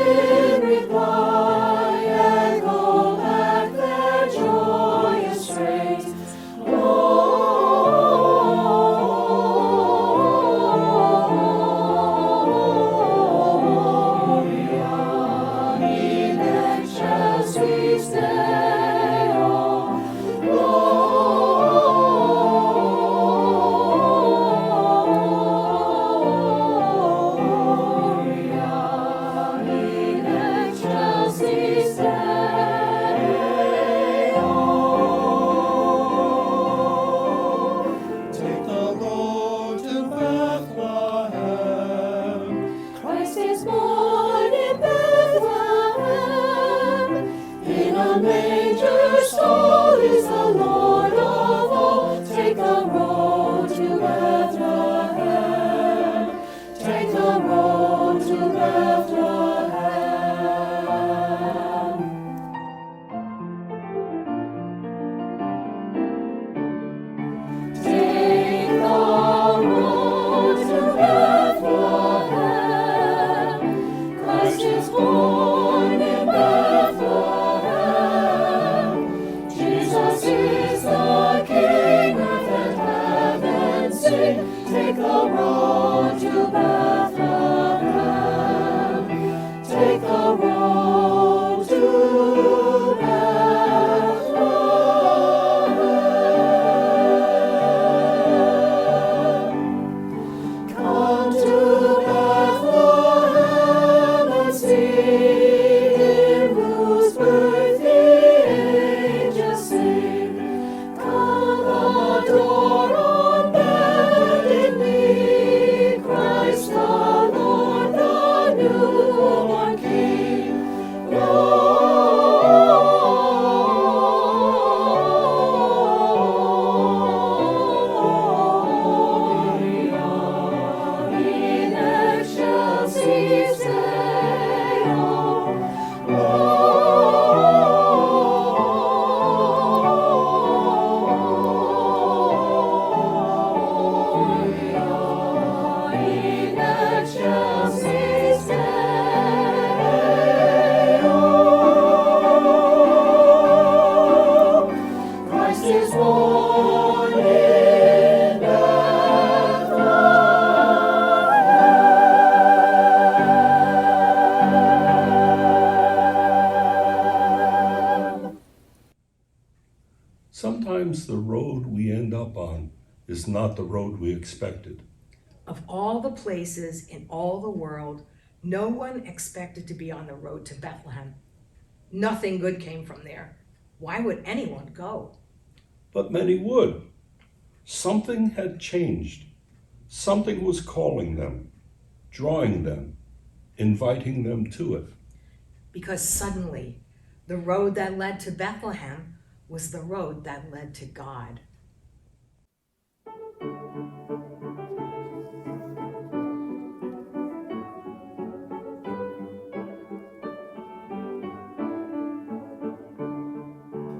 in reply echo back their joyous strains. Gloria in excelsis Deo. Gloria in excelsis Deo. Take the road to Bethlehem. Christ is born in Bethlehem. In a manger stall is the Lord of all. Take the road to Bethlehem. Take the road to Bethlehem. Take the road to Bethlehem. Christ is born in Bethlehem. Jesus is the King, earth and heaven sing. Take the road to Bethlehem. Take the road to Bethlehem. Come to Bethlehem and see him whose birth the angels sing. Come adore on bended knee Christ the Lord, the newborn King. Gloria in excelsis Deo. Gloria in excelsis Deo. Christ is born in Bethlehem. Sometimes the road we end up on is not the road we expected. Of all the places in all the world, no one expected to be on the road to Bethlehem. Nothing good came from there. Why would anyone go? But many would. Something had changed. Something was calling them, drawing them, inviting them to it. Because suddenly, the road that led to Bethlehem was the road that led to God.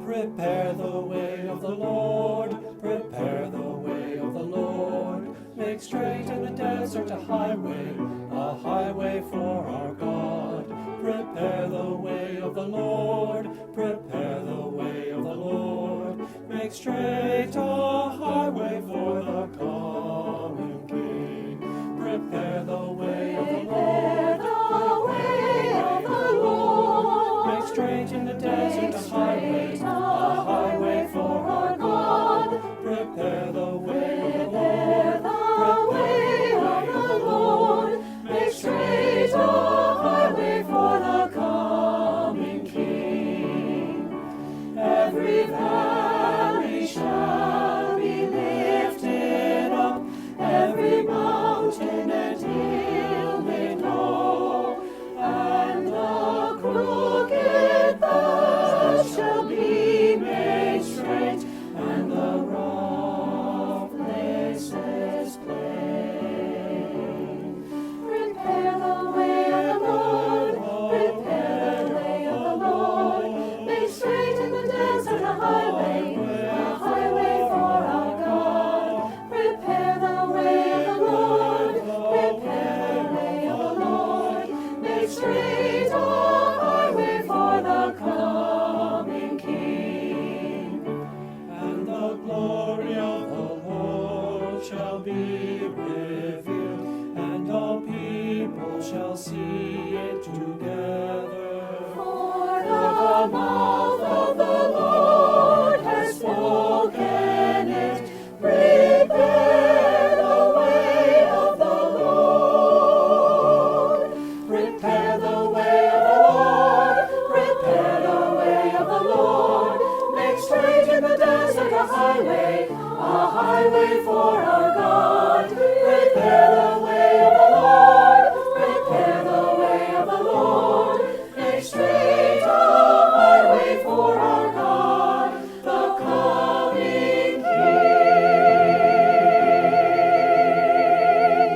Prepare the way of the Lord. Prepare the way of the Lord. Make straight in the desert a highway for our God. Prepare the way of the Lord. Prepare the way of the Lord. Make straight a highway for the coming King. Prepare the way of the Lord. Prepare the way of the Lord. Make straight in the desert a highway for our God. Prepare the way of the Prepare Lord. the way of the Lord. Make straight a highway for the coming King. Every valley shall highway for our God. Prepare the way of the Lord. Prepare the way of the Lord. Make straight a highway for our God, the coming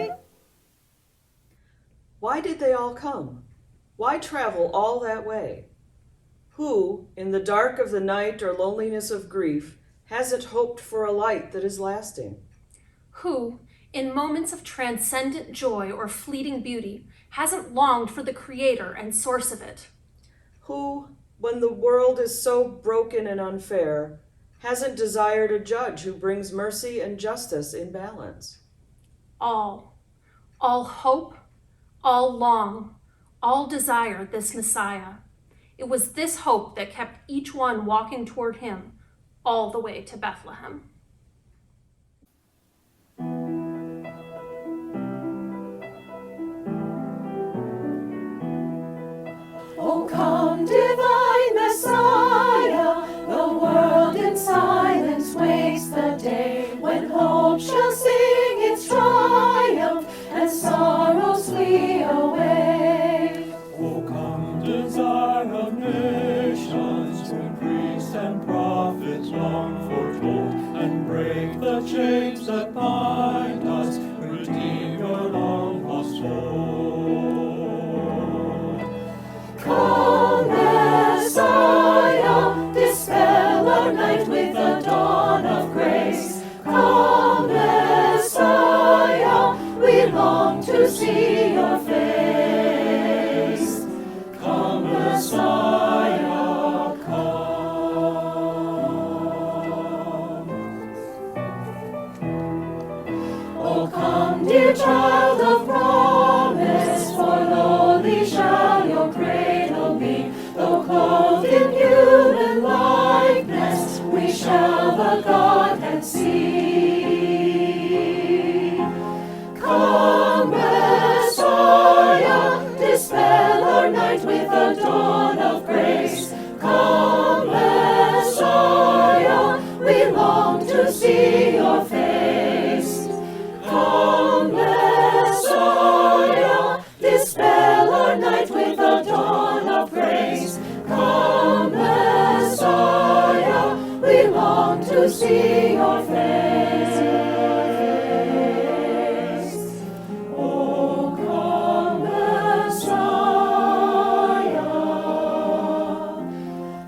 King. Why did they all come? Why travel all that way? Who, in the dark of the night or loneliness of grief, hasn't hoped for a light that is lasting? Who, in moments of transcendent joy or fleeting beauty, hasn't longed for the creator and source of it? Who, when the world is so broken and unfair, hasn't desired a judge who brings mercy and justice in balance? All hope, all long, all desire this Messiah. It was this hope that kept each one walking toward him all the way to Bethlehem. O come, divine Messiah, the world in silence waits the day when hope shall sing its triumph and sorrows flee away. O come, desire of nations, whom priests and prophets long foretold, and break the chains that bind us, redeem your long lost soul. Come, Messiah, dispel our night with the dawn of grace. Come, Messiah, we long to see your face. Come, Messiah, come. Oh, come, dear child of promise, for lowly shall your cradle be. Though clothed in human likeness, we shall the Godhead see. Come, Messiah, dispel our night with the dawn of grace. Come, Messiah, we long to see your face. Come, Messiah, dispel our night with the dawn of grace. Come, Messiah, we long to see your face. Oh, come, Messiah,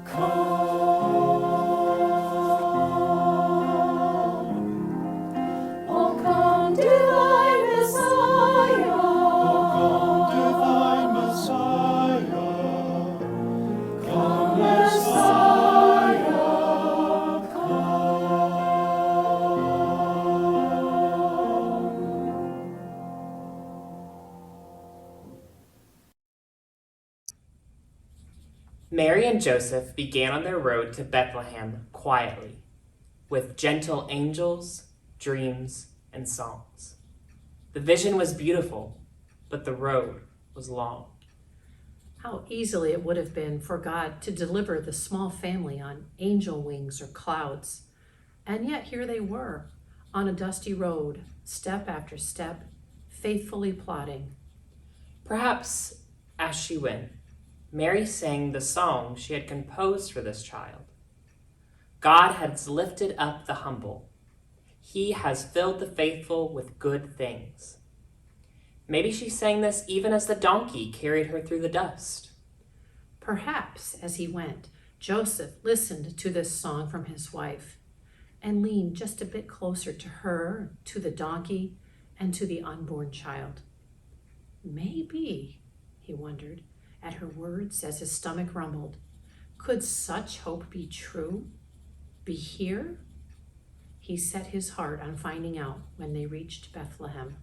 come. Oh, come, divine Messiah. Divine Messiah, Come, Messiah, come. Mary and Joseph began on their road to Bethlehem quietly, with gentle angels, dreams, and songs. The vision was beautiful, but the road was long. How easily it would have been for God to deliver the small family on angel wings or clouds. And yet here they were, on a dusty road, step after step, faithfully plodding. Perhaps, as she went, Mary sang the song she had composed for this child. God has lifted up the humble. He has filled the faithful with good things. Maybe she sang this even as the donkey carried her through the dust. Perhaps as he went, Joseph listened to this song from his wife and leaned just a bit closer to her, to the donkey, and to the unborn child. Maybe, he wondered, at her words as his stomach rumbled, could such hope be true? Be here? He set his heart on finding out when they reached Bethlehem.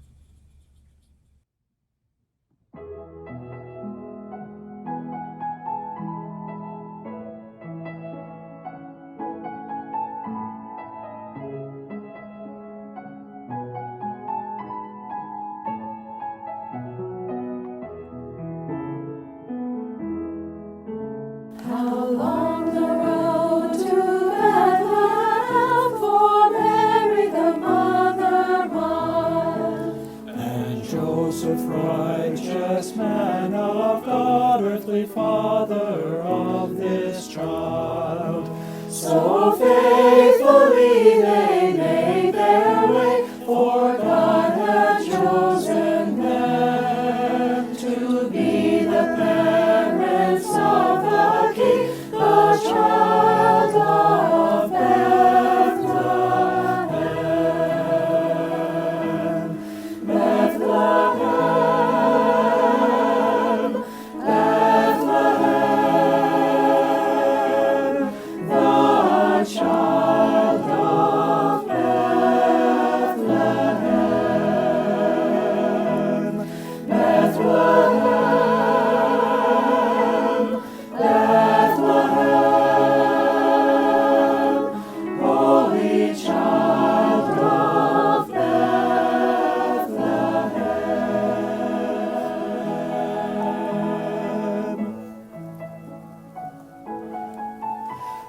How long the road to Bethlehem for Mary the mother. Joseph, righteous man of God, earthly father of this child. So faithfully they made their way, for God had chosen them to be the parents of the King, the child of Bethlehem. Bethlehem, Bethlehem, the child of Bethlehem. Bethlehem, Bethlehem, holy child of Bethlehem.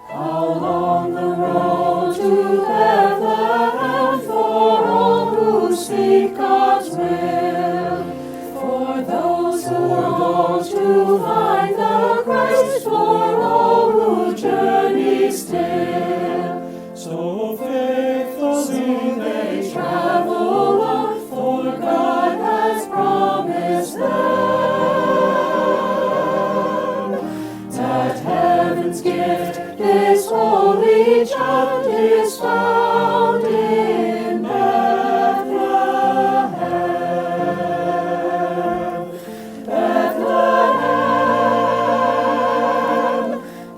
How long the road to Bethlehem for all who seek God's will, for those who find the Christ, for all who journey still. So faithfully They travel on, for God has promised them that heaven's gift, this holy child, is found in Bethlehem. Bethlehem,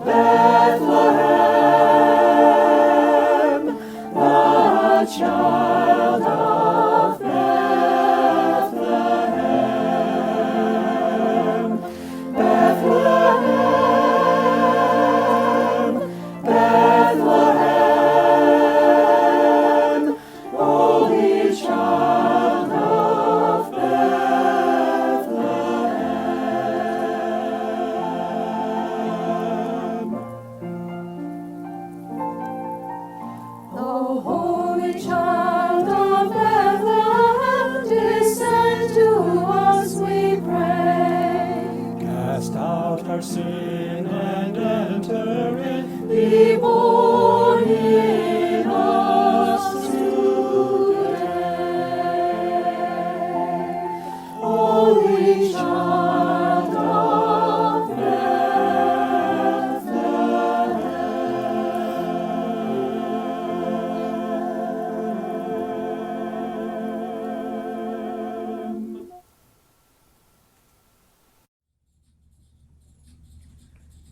Bethlehem, the child of Bethlehem. Bethlehem, Bethlehem, holy child of Bethlehem. O holy child of Bethlehem, descend to us, we pray. cast out our sin and enter in. Be born in us today. Holy child of Bethlehem.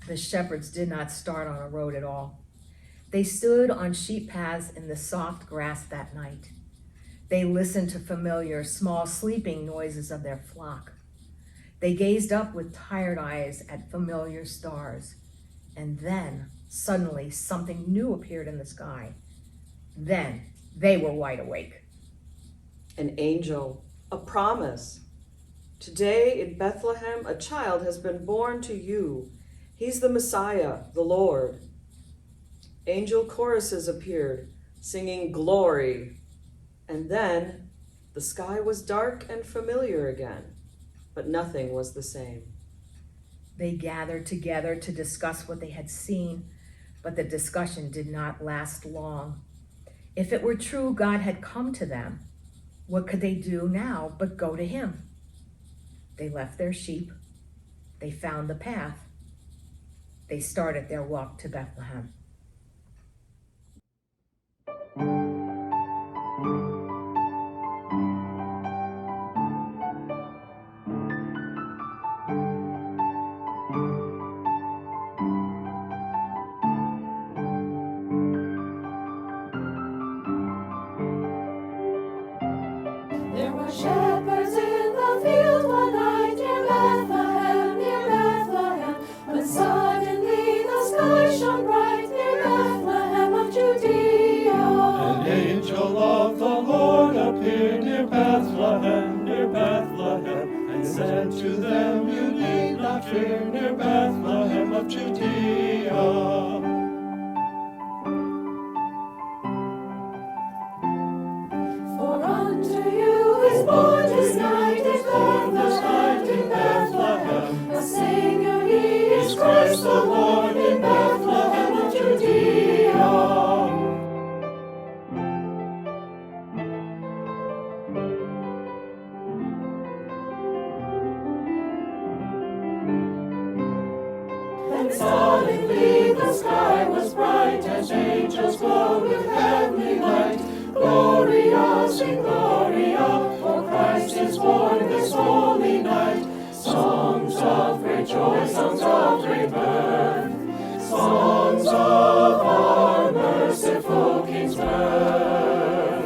The shepherds did not start on a road at all. They stood on sheep paths in the soft grass that night. They listened to familiar, small sleeping noises of their flock. They gazed up with tired eyes at familiar stars. And then, suddenly, something new appeared in the sky. Then, they were wide awake. An angel, a promise. Today in Bethlehem, a child has been born to you. He's the Messiah, the Lord. Angel choruses appeared, singing glory. And then the sky was dark and familiar again, but nothing was the same. They gathered together to discuss what they had seen, but the discussion did not last long. If it were true God had come to them, what could they do now but go to him? They left their sheep. They found the path. They started their walk to Bethlehem. There were shepherds in the field one night near Bethlehem, when suddenly the sky shone bright near Bethlehem of Judea. An angel of the Lord appeared near Bethlehem, and said to them, you need not fear, near Bethlehem of Judea. For unto you is born this night in Bethlehem Christ the Lord in Bethlehem of Judea. And suddenly the sky was bright as angels glowed with heavenly light. Gloria, sing Gloria, for Christ is born this holy night. Songs of great joy, songs of great birth, songs of our merciful King's birth.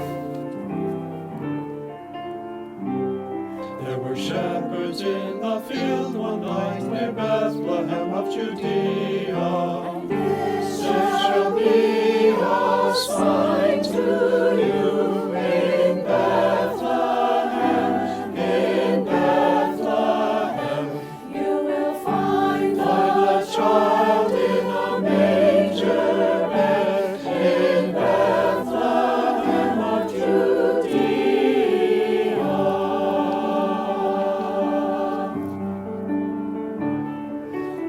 There were shepherds in the field one night near Bethlehem of Judea. And this shall be a sign to you in Bethlehem, in Bethlehem. You will find the child in a manger bed, in Bethlehem of Judea.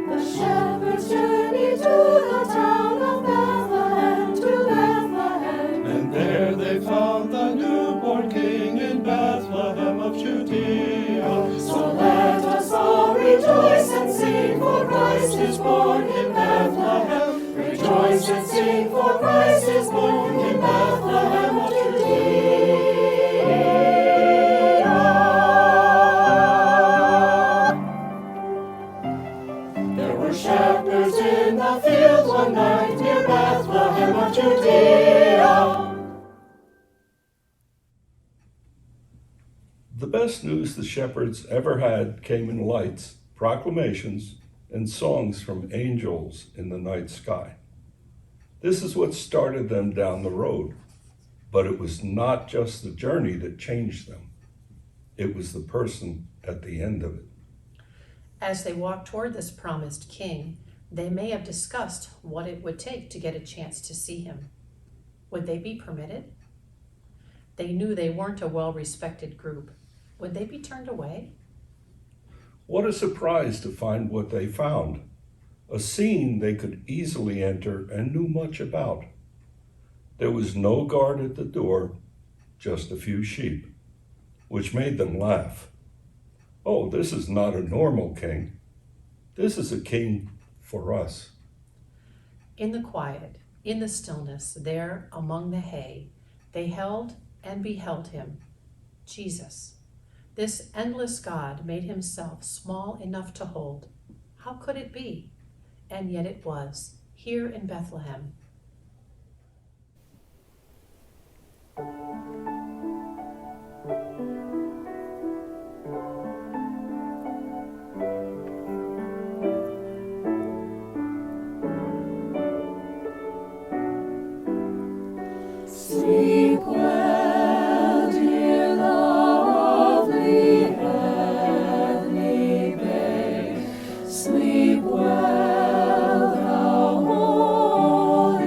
The shepherds journeyed to the town of Bethlehem, to Bethlehem. And there they found the newborn King in Bethlehem of Judea. So let us all rejoice and sing, for Christ is born in Bethlehem. Rejoice and sing, for Christ is born in Bethlehem of Judea. There were shepherds in the field one night near Bethlehem of Judea. The best news the shepherds ever had came in lights, proclamations, and songs from angels in the night sky. This is what started them down the road, but it was not just the journey that changed them. It was the person at the end of it. As they walked toward this promised king, they may have discussed what it would take to get a chance to see him. Would they be permitted? They knew they weren't a well-respected group. Would they be turned away? What a surprise to find what they found. A scene they could easily enter and knew much about. There was no guard at the door, just a few sheep, which made them laugh. Oh, this is not a normal king. This is a king for us. In the quiet, in the stillness, there among the hay, they held and beheld him, Jesus. This endless God made himself small enough to hold. How could it be? And yet it was, here in Bethlehem. Sleep well, dear lovely heavenly babe. Sleep well, thou holy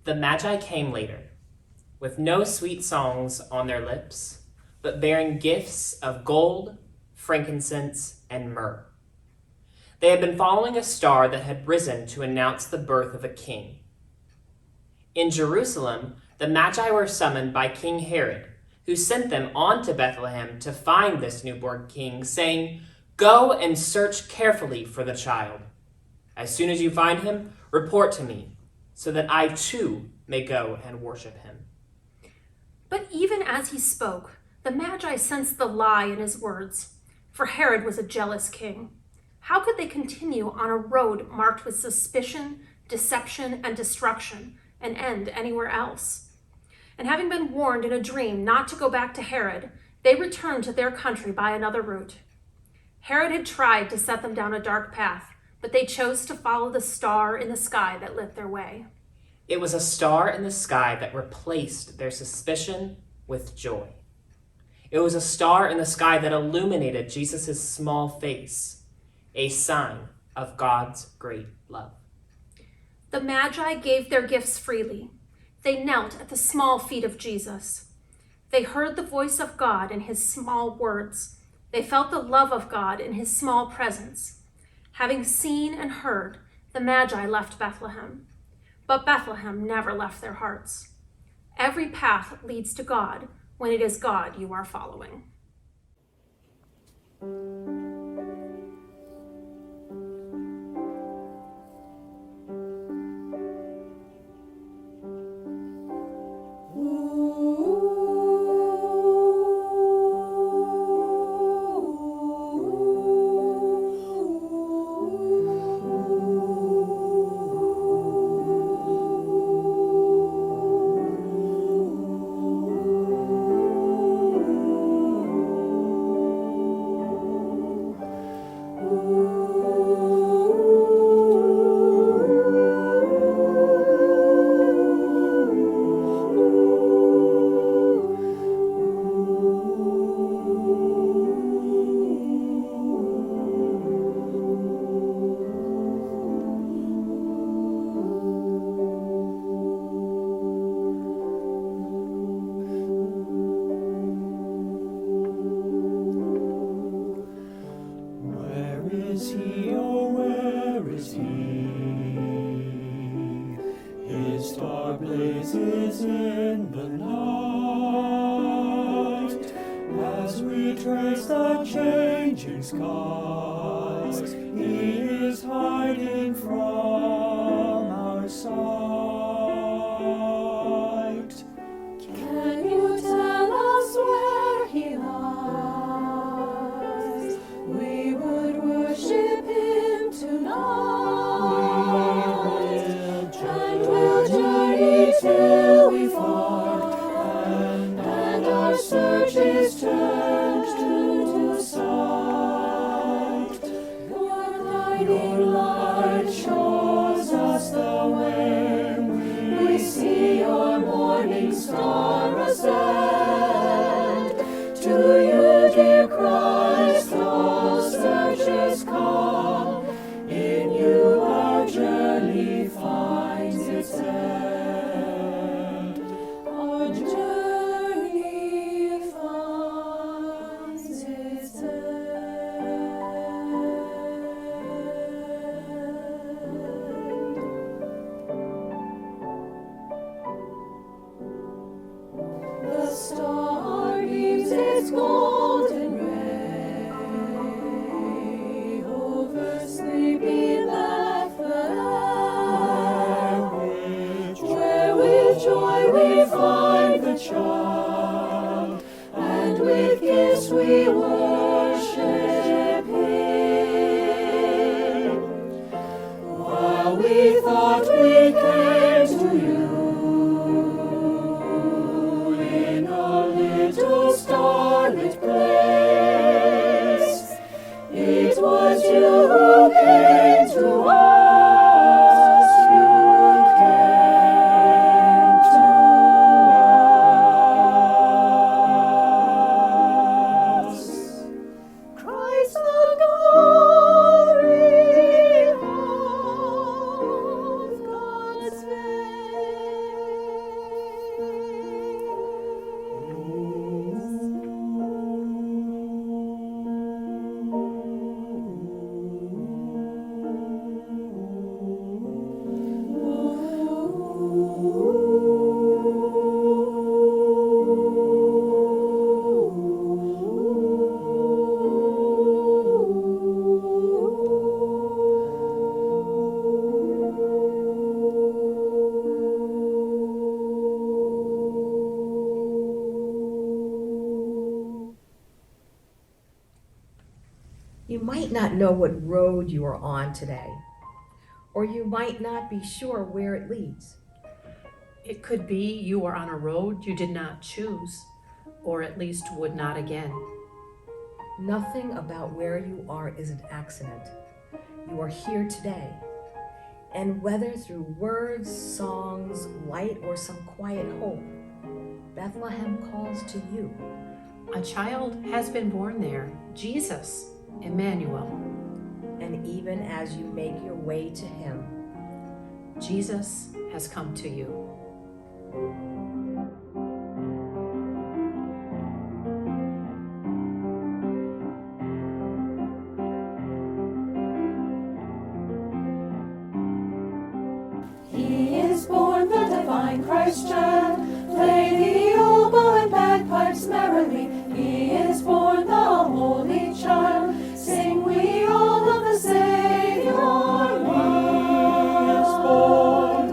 The Magi came later, with no sweet songs on their lips, but bearing gifts of gold, frankincense, and myrrh. They had been following a star that had risen to announce the birth of a king. In Jerusalem, the Magi were summoned by King Herod, who sent them on to Bethlehem to find this newborn king, saying, "Go and search carefully for the child. As soon as you find him, report to me, so that I too may go and worship him." But even as he spoke, the Magi sensed the lie in his words, for Herod was a jealous king. How could they continue on a road marked with suspicion, deception, and destruction, and end anywhere else? And having been warned in a dream not to go back to Herod, they returned to their country by another route. Herod had tried to set them down a dark path, but they chose to follow the star in the sky that lit their way. It was a star in the sky that replaced their suspicion with joy. It was a star in the sky that illuminated Jesus' small face, a sign of God's great love. The Magi gave their gifts freely. They knelt at the small feet of Jesus. They heard the voice of God in his small words. They felt the love of God in his small presence. Having seen and heard, the Magi left Bethlehem. But Bethlehem never left their hearts. Every path leads to God when it is God you are following. blazes in the night, as we trace the changing skies, he is hiding from our sight. Can you tell us where he lies? We would worship him tonight, and we'll journey till we find, and our search is turned to sight. Your light shows us the way. We see your morning star ascend. To you, dear Christ, all searches come. In you our journey finds its end. Our journey finds its end. You might not know what road you are on today, or you might not be sure where it leads. It could be you are on a road you did not choose, or at least would not again. Nothing about where you are is an accident. You are here today. And whether through words, songs, light, or some quiet hope, Bethlehem calls to you. A child has been born there, Jesus, Emmanuel. And even as you make your way to him, Jesus has come to you. He is born, the divine Christ child. Play the oboe and bagpipes merrily. He is born, the holy child. Sing we all of the Savior born.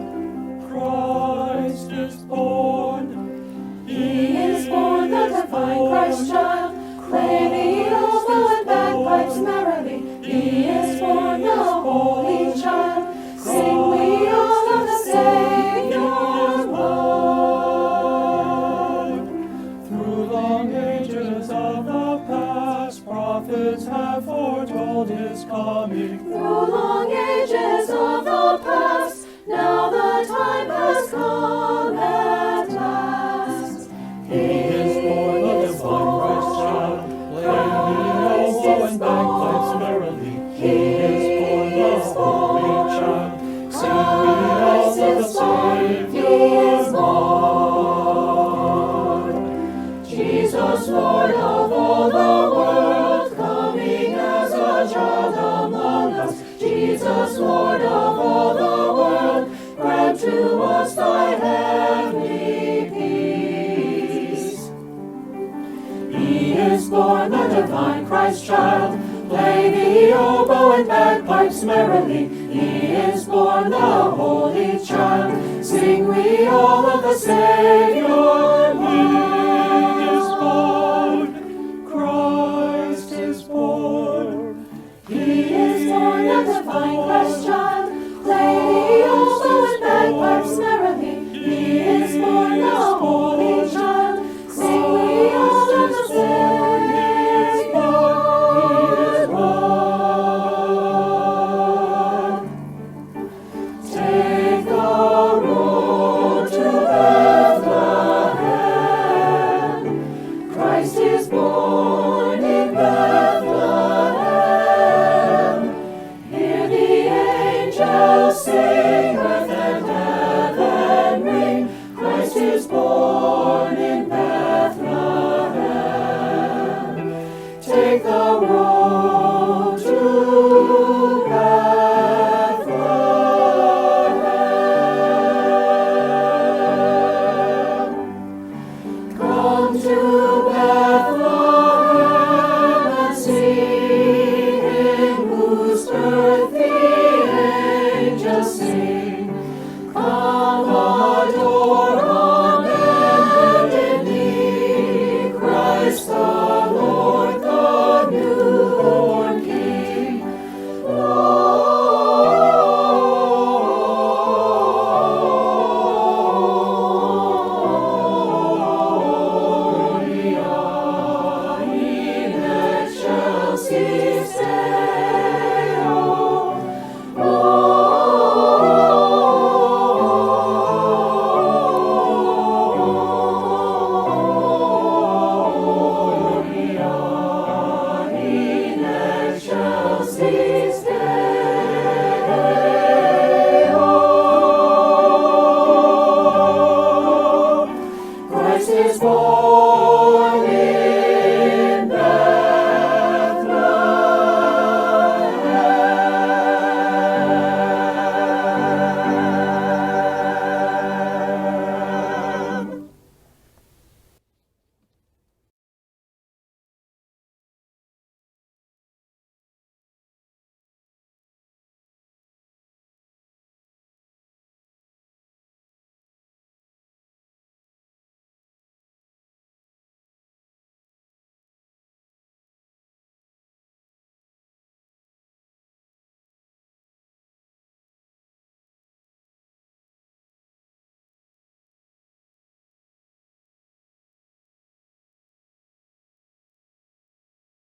Christ is born. He is born, the divine Christ child. Play the oboe and bagpipes merrily. He is born, the holy child. Sing we all of the Savior born. Through long ages of the past, prophets have foretold his coming. Through long ages of the past, now the time has come at last. He is born, the divine Christ child. Play the oboe and bagpipes merrily. He is born, the holy child. Sing we all of the Savior born. Jesus, Lord of all the world, coming as a child among us. Jesus, Lord of all the world, grant to us thy heavenly peace. He is born, the divine Christ child. Play the oboe and bagpipes merrily. He is born, the holy child. Sing we all of the Savior He is born. Christ is born. He is born, the divine Christ child. Play the oboe and bagpipes merrily. He is born, the holy child. Sing we all of the Savior born. Take the road to Bethlehem. Christ is born in Bethlehem. Hear the angels sing, earth and heaven ring. Christ is born in Bethlehem. Take the road to Bethlehem. Come to Bethlehem and see him whose birth the angels sing. Come adore on bended knee, Christ the Lord, the newborn King. Gloria in excelsis Deo. Gloria in excelsis Deo.